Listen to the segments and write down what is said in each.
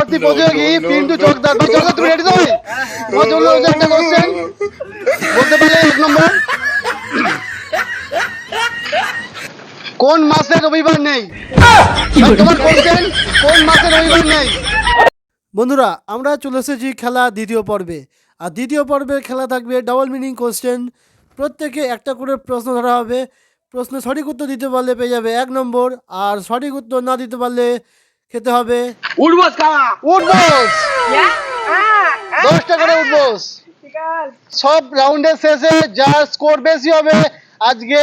পরবর্তী প্রতিযোগী পিন্টু চকদার। বা চকদার তুমি রেডি তো? তোমার জন্য হচ্ছে একটা কোশ্চেন, বলতে পারলে 1 নম্বর। কোন মাসে রবিবার নেই? তোমার কোশ্চেন, কোন মাসে রবিবার নেই? বন্ধুরা, আমরা চলে এসেছি খেলা দ্বিতীয় পর্বে। আর দ্বিতীয় পর্বের খেলা থাকবে ডাবল মিনিং কোশ্চেন। প্রত্যেকে একটা করে প্রশ্ন ধরা হবে। প্রশ্নের সঠিক উত্তর দিতে পারলে পেয়ে যাবে 1 নম্বর, আর সঠিক উত্তর না দিতে পারলে খেতে হবে উঠবোস খাওয়া। উঠবোস 10টা করে উঠবোস। সব রাউন্ডের শেষে যার স্কোর বেশি হবে আজকে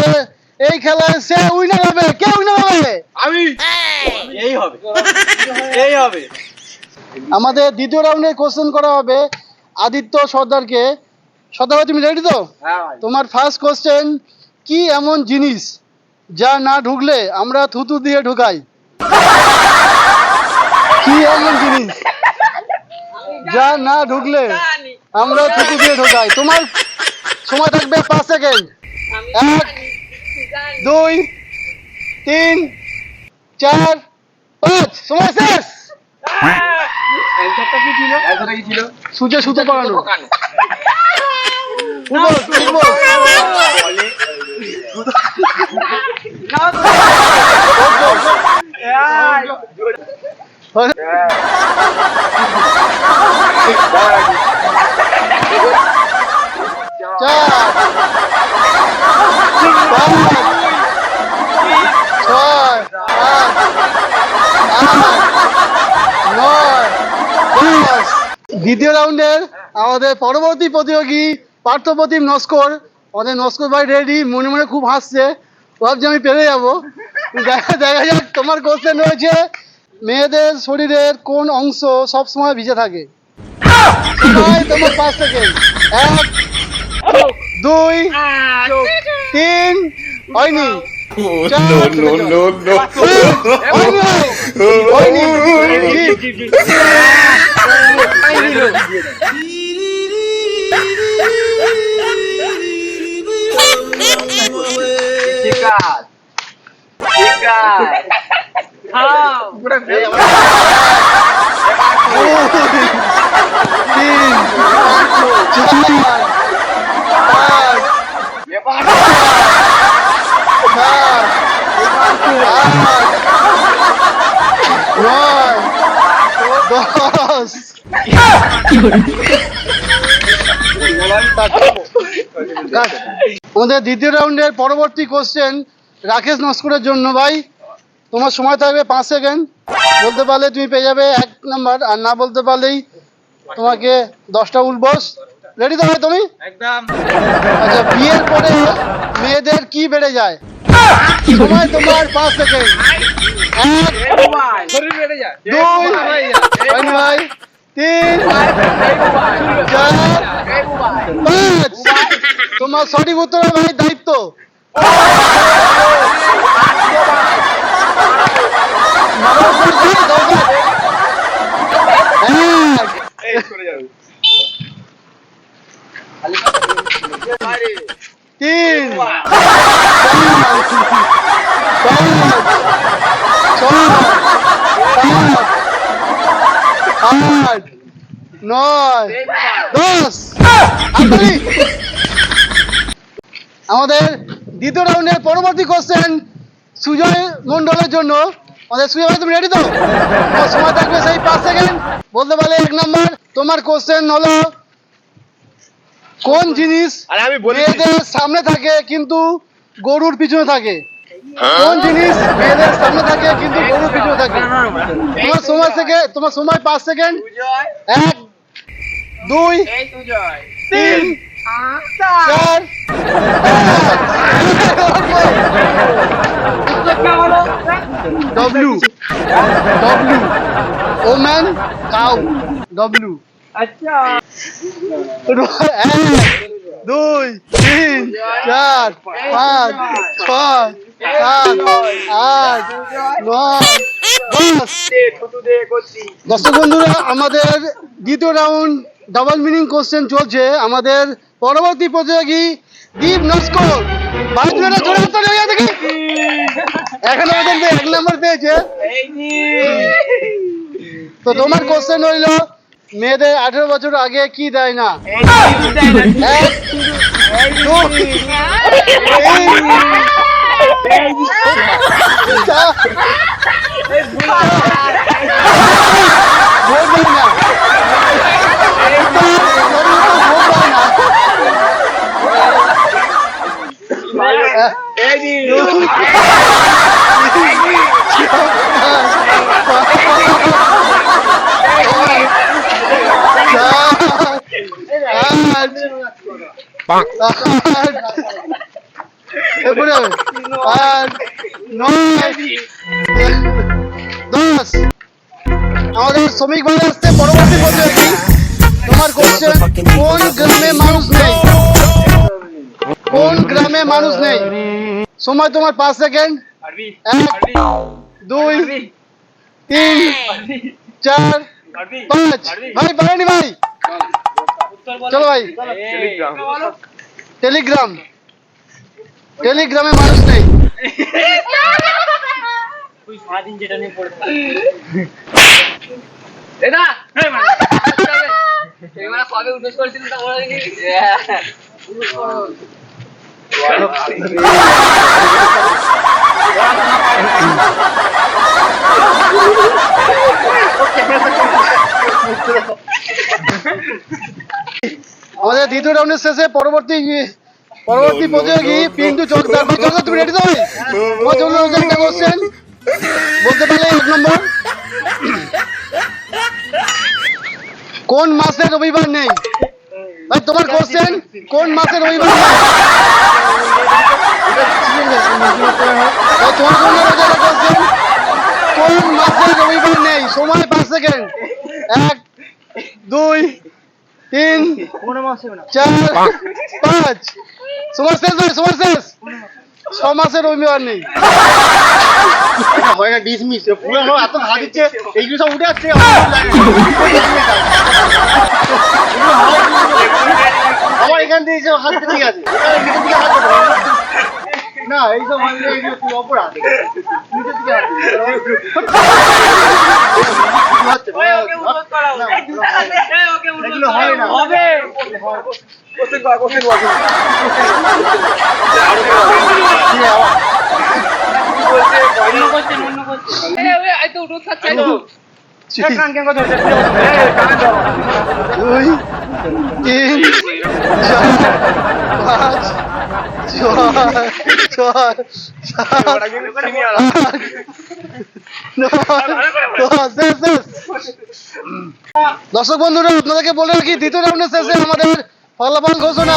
এই খেলায় সে উইনার হবে। কে উইনার হবে? আমি। এই হবে, এই হবে। আমাদের দ্বিতীয় রাউন্ডে কোশ্চেন করা হবে আদিত্য সর্দারকে। সর্দার ভাই তুমি রেডি তো? তোমার ফার্স্ট কোশ্চেন, কি এমন জিনিস যা না ঢুকলে আমরা থুতু দিয়ে ঢুকাই? কি এমন জিনিস যা না ঢুকলে আমরা থুতু দিয়ে ঢুকাই? তোমার সময় থাকবে 5 সেকেন্ড। 1 2 3 4 5 সময় শেষ। অ্যানসারটা কি ছিল? অ্যানসারটা কি ছিল? সুজে সুজে করানো। দ্বিতীয় রাউন্ডের আমাদের পরবর্তী প্রতিযোগী পার্থপ্রতিম নস্কর। আমাদের নস্কর ভাই রেডি, মনে মনে খুব হাসছে, ভাবছি আমি পেরে যাবো। দেখা যাক। তোমার কোশ্চেন রয়েছে, মেয়েদের শরীরের কোন অংশ সবসময় ভিজে থাকে? তোমার 5 সেকেন্ড। 1 2 3 হয়নি। আমাদের দ্বিতীয় রাউন্ডের পরবর্তী কোশ্চেন রাকেশ নস্করের জন্য। ভাই তোমার সময় থাকবে 5 সেকেন্ড। বলতে পারলে তুমি পেয়ে যাবে 1 নাম্বার, আর না বলতে পারলেই তোমাকে 10টা উঠবোস। রেডি তো ভাই তুমি? একদম। আচ্ছা, বিয়ের পরে মেয়েদের কি বেড়ে যায়? সময় তোমার 5 সেকেন্ড। 1 শরীর বেড়ে যায়। 2 ভাই 3 4 5। তোমার সঠিক উত্তর ভাই দায়িত্ব। তিন 8 9 10। আমাদের দ্বিতীয় রাউন্ডের পরবর্তী কোশ্চেন সুজয় মন্ডলের জন্য। আমাদের সুজয় ভাই তুমি রেডি তো? তোমার সময় থাকবে সেই 5 সেকেন্ড। বলতে পারলে 1 নাম্বার। তোমার কোশ্চেন হলো, কোন জিনিস মেয়েদের সামনে থাকে কিন্তু গরুর পিছনে থাকে? কোন জিনিস মেয়েদের সামনে থাকে কিন্তু গরুর পিছনে থাকে? তোমার সময় 5 second. 1 2 3 4 W woman cow W. আচ্ছা। 1 2 3 4 5 6 7 8 9 10। দর্শক বন্ধুরা, আমাদের দ্বিতীয় রাউন্ড ডাবল মিনিং কোশ্চেন চলছে। আমাদের পরবর্তী প্রতিযোগী দীপ নস্কর। এখন আমাদের 1 নম্বর পেয়েছে। তো তোমার কোশ্চেন হইলো মেয়েদের 18 বছর আগে কি দেয় না? এক, দুই, চার, ভোট দেয় না। ভোট দেয় না। এরপরে 8, 9, 10। আমাদের শ্রমিক ভাই আসছে পরবর্তী প্রতিযোগী। তোমার কোশ্চেন, কোন গ্রামে মানুষ নেই? কোন গ্রামে মানুষ নেই? সময় তোমার 5 সেকেন্ড। 1, 2, 3, 4, 5। ভাই পারেনি ভাই, চলো ভাই। টেলিগ্রাম। টেলিগ্রামে মানুষ নেই। সারাদিন যেটা নিয়ে পড়ে কবে উঠোস করছিলাম তা বলা দেখি আমাদের দ্বিতীয় রাউন্ডের শেষে পরবর্তী প্রতিযোগী পিন্টু চকদার। ভাই চকদার, তুমি রেডি তো ভাই? তোমার জন্য একটা কোশ্চেন বলতে পারলে 1 নম্বর। কোন মাসে রবিবার নেই? ভাই তোমার কোশ্চেন, কোন মাসে রবিবার নেই? ভাই তোমার জন্য একটা কোশ্চেন, কোন মাসে রবিবার নেই? সময় 5 সেকেন্ড। 1, 2, 3, 4, 5। সময় শেষ ভাই, সময় শেষ। 6 মাসের রবিবার নেই। হয় না ডিসমিস পুরো এত ভাগ দিচ্ছে, এইগুলো সব উঠে আসছে। আমার এখান থেকে সব হাত ঠিক আছে, না এইসব মানলে এগুলো খুব অপরাধ। নিচের দিকে হাত দিচ্ছে। এগুলো হয় না। হবে দুই, তিন, 4, 5, 6, 7, 8, 9, 10। দর্শক বন্ধুরা, আপনাদেরকে বলে রাখি দ্বিতীয় রাউন্ডের শেষে আমাদের ফলাফল ঘোষণা।